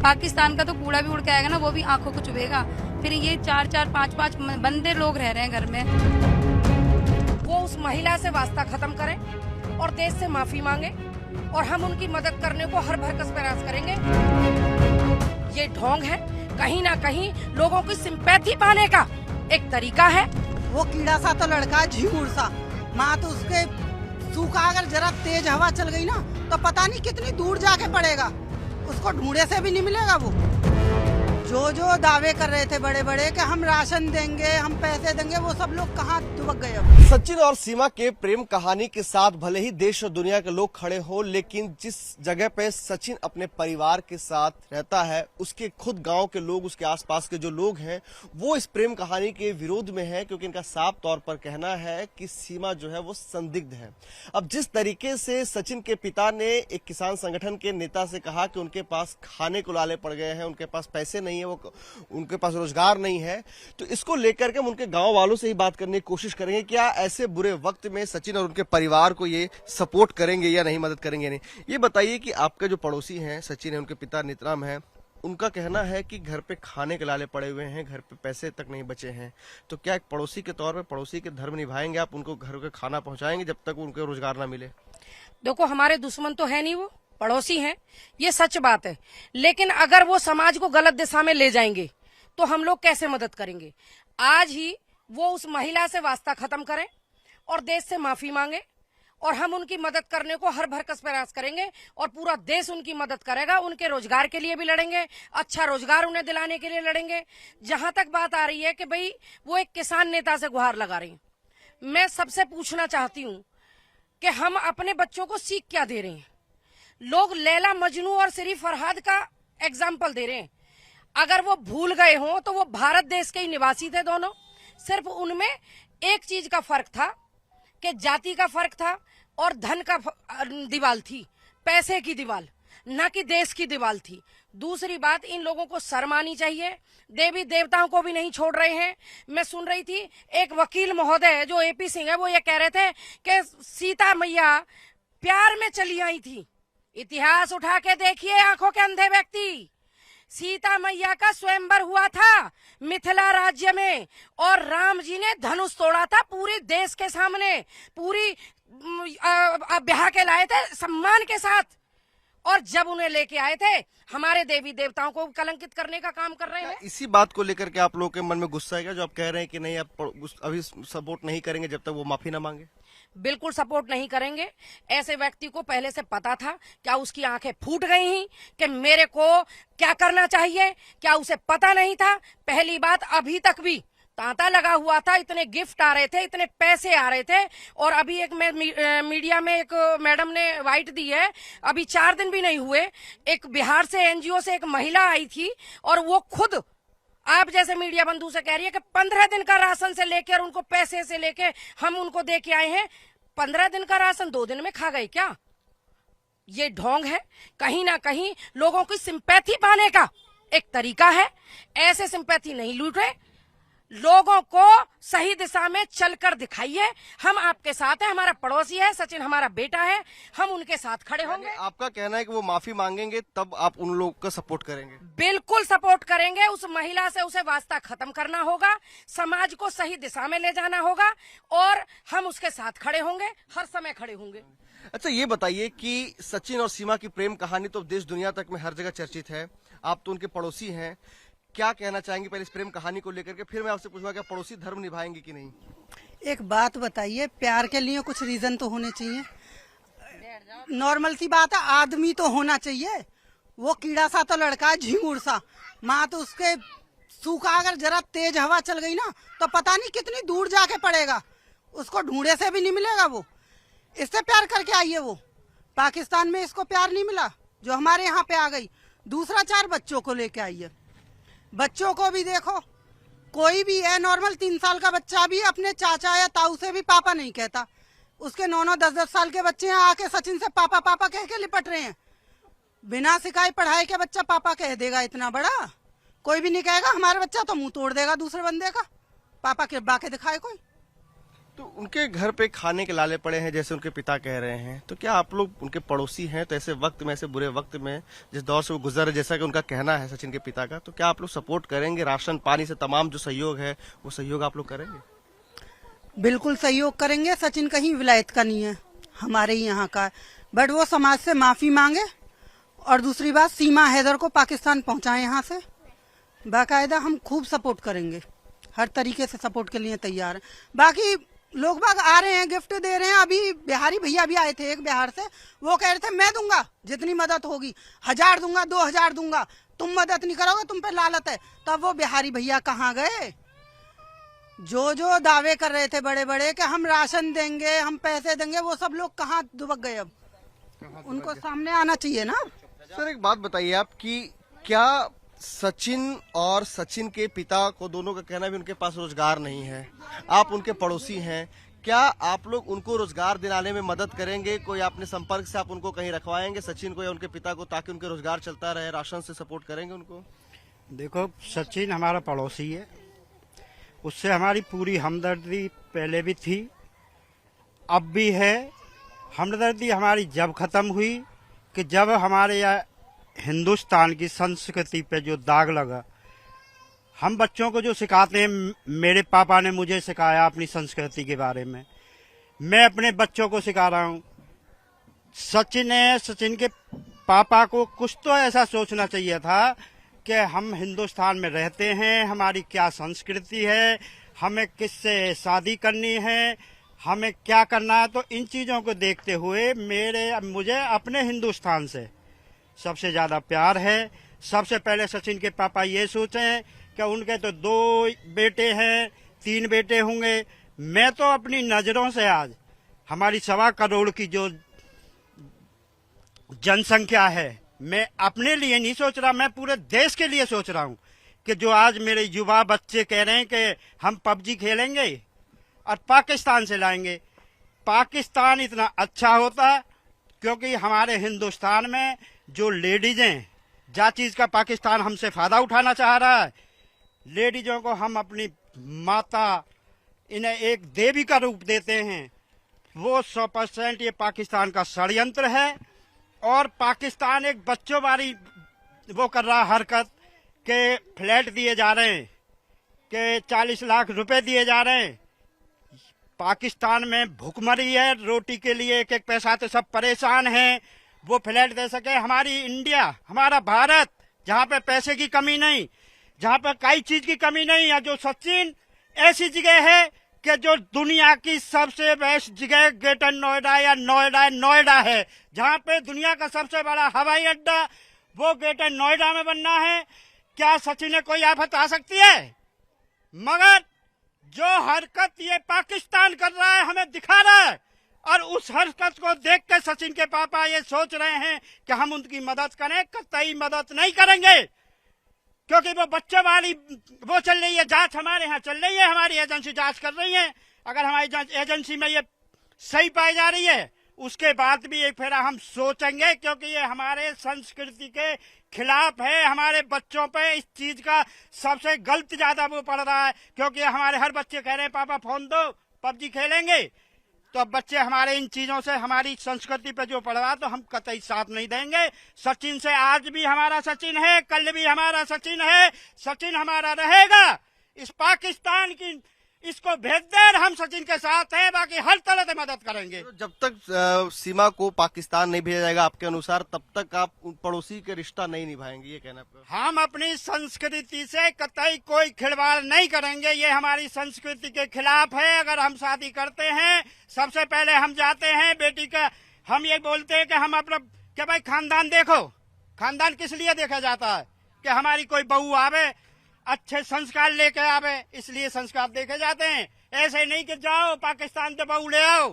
पाकिस्तान का तो कूड़ा भी उड़ के आएगा ना, वो भी आंखों को चुभेगा। फिर ये 4-4, 5-5 बंदे लोग रह रहे हैं घर में। वो उस महिला से वास्ता खत्म करें और देश से माफी मांगे और हम उनकी मदद करने को हर भरकस प्रयास करेंगे। ये ढोंग है, कहीं ना कहीं लोगों की सिंपैथी पाने का एक तरीका है। वो कीड़ा सा तो लड़का है, झिंगुर सा। माँ तो उसके सूखा अगर जरा तेज हवा चल गई ना तो पता नहीं कितनी दूर जाके पड़ेगा, उसको ढूंढे से भी नहीं मिलेगा। वो जो दावे कर रहे थे बड़े बड़े कि हम राशन देंगे, हम पैसे देंगे, वो सब लोग कहाँ दुबक गए अब। सचिन और सीमा के प्रेम कहानी के साथ भले ही देश और दुनिया के लोग खड़े हो, लेकिन जिस जगह पे सचिन अपने परिवार के साथ रहता है, उसके खुद गांव के लोग, उसके आसपास के जो लोग हैं, वो इस प्रेम कहानी के विरोध में है, क्योंकि इनका साफ तौर पर कहना है कि सीमा जो है वो संदिग्ध है। अब जिस तरीके से सचिन के पिता ने एक किसान संगठन के नेता से कहा कि उनके पास खाने को लाले पड़ गए हैं, उनके पास पैसे नहीं है, वो उनके पास रोजगार नहीं है, तो इसको लेकर के हम उनके गांव वालों से ही बात करने की कोशिश करेंगे। क्या ऐसे बुरे वक्त में सचिन और उनके परिवार को ये सपोर्ट करेंगे या नहीं, मदद करेंगे नहीं? ये बताइए कि आपके जो पड़ोसी हैं, सचिन है, उनके पिता नेतराम है, उनका कहना है कि घर पे खाने के लाले पड़े हुए हैं, घर पे पैसे तक नहीं बचे हैं, तो क्या एक पड़ोसी के तौर पे पड़ोसी के धर्म निभाएंगे आप? उनको घर के खाना पहुंचाएंगे जब तक उनको रोजगार ना मिले? देखो, हमारे दुश्मन तो है नहीं, वो पड़ोसी हैं, ये सच बात है। लेकिन अगर वो समाज को गलत दिशा में ले जाएंगे तो हम लोग कैसे मदद करेंगे? आज ही वो उस महिला से वास्ता खत्म करें और देश से माफी मांगे और हम उनकी मदद करने को हर भरकस प्रयास करेंगे और पूरा देश उनकी मदद करेगा। उनके रोजगार के लिए भी लड़ेंगे, अच्छा रोजगार उन्हें दिलाने के लिए लड़ेंगे। जहां तक बात आ रही है कि भाई वो एक किसान नेता से गुहार लगा रही हैं, मैं सबसे पूछना चाहती हूँ कि हम अपने बच्चों को सीख क्या दे रहे हैं? लोग लैला मजनू और सिरी फरहाद का एग्जाम्पल दे रहे हैं। अगर वो भूल गए हों तो वो भारत देश के ही निवासी थे दोनों। सिर्फ उनमें एक चीज का फर्क था कि जाति का फर्क था और धन का दीवाल थी, पैसे की दीवाल, ना कि देश की दीवाल थी। दूसरी बात, इन लोगों को शर्म आनी चाहिए, देवी देवताओं को भी नहीं छोड़ रहे हैं। मैं सुन रही थी एक वकील महोदय जो एपी सिंह है, वो ये कह रहे थे कि सीता मैया प्यार में चली आई थी। इतिहास उठा के देखिए आंखों के अंधे व्यक्ति, सीता मैया का स्वयंवर हुआ था मिथिला राज्य में और राम जी ने धनुष तोड़ा था पूरे देश के सामने, पूरी ब्याह के लाए थे सम्मान के साथ, और जब उन्हें लेके आए थे हमारे देवी देवताओं को कलंकित करने का काम कर रहे हैं। इसी बात को लेकर के आप लोगों के मन में गुस्सा है क्या, जो आप कह रहे हैं कि नहीं आप अभी सपोर्ट नहीं करेंगे जब तक वो माफी ना मांगे? बिल्कुल सपोर्ट नहीं करेंगे। ऐसे व्यक्ति को पहले से पता था, क्या उसकी आंखें फूट गई हैं कि मेरे को क्या करना चाहिए? क्या उसे पता नहीं था? पहली बात, अभी तक भी तांता लगा हुआ था, इतने गिफ्ट आ रहे थे, इतने पैसे आ रहे थे। और अभी एक मीडिया में एक मैडम ने वाइट दी है, अभी 4 दिन भी नहीं हुए, एक बिहार से एनजीओ से एक महिला आई थी और वो खुद आप जैसे मीडिया बंधु से कह रही है कि 15 दिन का राशन से लेकर उनको पैसे से लेके हम उनको दे के आए हैं। 15 दिन का राशन 2 दिन में खा गए क्या? ये ढोंग है, कहीं ना कहीं लोगों की सिंपैथी पाने का एक तरीका है। ऐसे सिंपैथी नहीं लूटे, लोगों को सही दिशा में चलकर दिखाइए। हम आपके साथ हैं, हमारा पड़ोसी है, सचिन हमारा बेटा है, हम उनके साथ खड़े होंगे। आपका कहना है कि वो माफी मांगेंगे तब आप उन लोगों का सपोर्ट करेंगे? बिल्कुल सपोर्ट करेंगे। उस महिला से उसे वास्ता खत्म करना होगा, समाज को सही दिशा में ले जाना होगा और हम उसके साथ खड़े होंगे, हर समय खड़े होंगे। अच्छा, ये बताइए कि सचिन और सीमा की प्रेम कहानी तो देश दुनिया तक में हर जगह चर्चित है, आप तो उनके पड़ोसी हैं, क्या कहना चाहेंगे पहले इस प्रेम कहानी को लेकर के, फिर मैं आपसे पूछूंगा क्या पड़ोसी धर्म निभाएंगे कि नहीं? एक बात बताइए, प्यार के लिए कुछ रीजन तो होने चाहिए। नॉर्मल सी बात है, आदमी तो होना चाहिए। वो कीड़ा सा तो लड़का है, झिंगुर सा। माँ तो उसके सूखा अगर जरा तेज हवा चल गई ना तो पता नहीं कितनी दूर जाके पड़ेगा, उसको ढूंढे से भी नहीं मिलेगा। वो इससे प्यार करके आई है, वो पाकिस्तान में इसको प्यार नहीं मिला जो हमारे यहाँ पे आ गई। दूसरा, 4 बच्चों को लेके आई है। बच्चों को भी देखो, कोई भी है नॉर्मल 3 साल का बच्चा भी अपने चाचा या ताऊ से भी पापा नहीं कहता। उसके 9-9, 10-10 साल के बच्चे यहाँ आके सचिन से पापा पापा कह के लिपट रहे हैं। बिना सिखाए पढ़ाई के बच्चा पापा कह देगा इतना बड़ा? कोई भी नहीं कहेगा। हमारा बच्चा तो मुंह तोड़ देगा दूसरे बंदे का, पापा के बाके दिखाए कोई। तो उनके घर पे खाने के लाले पड़े हैं, जैसे उनके पिता कह रहे हैं, तो क्या आप लोग उनके पड़ोसी हैं, तो ऐसे वक्त में, ऐसे बुरे वक्त में, जिस दौर से वो गुजर रहे, जैसा कि उनका कहना है सचिन के पिता का, तो क्या आप लोग सपोर्ट करेंगे? राशन पानी से तमाम जो सहयोग है वो सहयोग आप लोग करेंगे? बिल्कुल सहयोग करेंगे। सचिन कहीं विलायत का नहीं है, हमारे ही यहाँ का है। बट वो समाज से माफी मांगे और दूसरी बात सीमा हैदर को पाकिस्तान पहुंचाए यहाँ से। बाकायदा हम खूब सपोर्ट करेंगे, हर तरीके से सपोर्ट के लिए तैयार हैं। बाकी लोग बाग आ रहे हैं, गिफ्ट दे रहे हैं। अभी बिहारी भैया भी आए थे एक बिहार से, वो कह रहे थे मैं दूंगा जितनी मदद होगी, 1000 दूंगा, 2000 दूंगा, तुम मदद नहीं करोगे, तुम पे लालत है। तब वो बिहारी भैया कहाँ गए? जो दावे कर रहे थे बड़े बड़े कि हम राशन देंगे, हम पैसे देंगे, वो सब लोग कहाँ दुबक गए? अब उनको सामने आना चाहिए ना। सर एक बात बताइए आप कि क्या सचिन और सचिन के पिता को, दोनों का कहना भी उनके पास रोजगार नहीं है, आप उनके पड़ोसी हैं, क्या आप लोग उनको रोजगार दिलाने में मदद करेंगे? कोई आपने संपर्क से आप उनको कहीं रखवाएंगे, सचिन को या उनके पिता को, ताकि उनके रोजगार चलता रहे, राशन से सपोर्ट करेंगे उनको? देखो, सचिन हमारा पड़ोसी है, उससे हमारी पूरी हमदर्दी पहले भी थी, अब भी है। हमदर्दी हमारी जब खत्म हुई कि जब हमारे यहाँ हिंदुस्तान की संस्कृति पे जो दाग लगा। हम बच्चों को जो सिखाते हैं, मेरे पापा ने मुझे सिखाया अपनी संस्कृति के बारे में, मैं अपने बच्चों को सिखा रहा हूँ। सचिन के पापा को कुछ तो ऐसा सोचना चाहिए था कि हम हिंदुस्तान में रहते हैं, हमारी क्या संस्कृति है, हमें किससे शादी करनी है, हमें क्या करना है। तो इन चीजों को देखते हुए मुझे अपने हिंदुस्तान से सबसे ज्यादा प्यार है। सबसे पहले सचिन के पापा ये सोचें कि उनके तो 2 बेटे हैं, 3 बेटे होंगे। मैं तो अपनी नजरों से आज हमारी 1.25 करोड़ की जो जनसंख्या है, मैं अपने लिए नहीं सोच रहा, मैं पूरे देश के लिए सोच रहा हूं कि जो आज मेरे युवा बच्चे कह रहे हैं कि हम पबजी खेलेंगे और पाकिस्तान से लाएंगे। पाकिस्तान इतना अच्छा होता क्योंकि हमारे हिंदुस्तान में जो लेडीज हैं, जा चीज का पाकिस्तान हमसे फायदा उठाना चाह रहा है, लेडीजों को हम अपनी माता, इन्हें एक देवी का रूप देते हैं, वो 100% ये पाकिस्तान का षड्यंत्र है। और पाकिस्तान एक बच्चों वाली वो कर रहा हरकत के फ्लैट दिए जा रहे हैं, के 40 लाख रुपए दिए जा रहे हैं। पाकिस्तान में भूखमरी है, रोटी के लिए एक एक पैसा तो सब परेशान हैं, वो फ्लैट दे सके। हमारी इंडिया, हमारा भारत, जहाँ पे पैसे की कमी नहीं, जहाँ पे कई चीज की कमी नहीं है, जो सचिन ऐसी जगह है कि जो दुनिया की सबसे बेस्ट जगह ग्रेटर नोएडा या नोएडा है, जहाँ पे दुनिया का सबसे बड़ा हवाई अड्डा वो ग्रेटर नोएडा में बनना है। क्या सचिन ने कोई आफत आ सकती है? मगर जो हरकत ये पाकिस्तान कर रहा है हमें दिखा रहा है, और उस हरकत को देख के सचिन के पापा ये सोच रहे हैं कि हम उनकी मदद करें। कतई मदद नहीं करेंगे, क्योंकि वो बच्चे वाली वो चल रही है, जांच हमारे यहाँ चल रही है, हमारी एजेंसी जांच कर रही है। अगर हमारी एजेंसी में ये सही पाई जा रही है, उसके बाद भी एक फेरा हम सोचेंगे, क्योंकि ये हमारे संस्कृति के खिलाफ है। हमारे बच्चों पे इस चीज का सबसे गलत ज्यादा वो पड़ रहा है, क्योंकि हमारे हर बच्चे कह रहे हैं पापा फोन दो, पबजी खेलेंगे। तो अब बच्चे हमारे इन चीजों से, हमारी संस्कृति पे जो पड़ रहा, तो हम कतई साथ नहीं देंगे। सचिन से आज भी हमारा सचिन है, कल भी हमारा सचिन है, सचिन हमारा रहेगा। इस पाकिस्तान की इसको भेज दे, हम सचिन के साथ हैं, बाकी हर तरह से मदद करेंगे। तो जब तक सीमा को पाकिस्तान नहीं भेजा जाएगा आपके अनुसार, तब तक आप उन पड़ोसी के रिश्ता नहीं निभाएंगे, ये कहना आपका? हम अपनी संस्कृति से कतई कोई खिलवाड़ नहीं करेंगे, ये हमारी संस्कृति के खिलाफ है। अगर हम शादी करते हैं, सबसे पहले हम जाते हैं बेटी का, हम ये बोलते हैं कि हम अपना, कि भाई खानदान देखो। खानदान किस लिए देखा जाता है? कि हमारी कोई बहू आवे, अच्छे संस्कार लेके आवे, इसलिए संस्कार देखे जाते हैं। ऐसे नहीं कि जाओ पाकिस्तान से बहू ले आओ,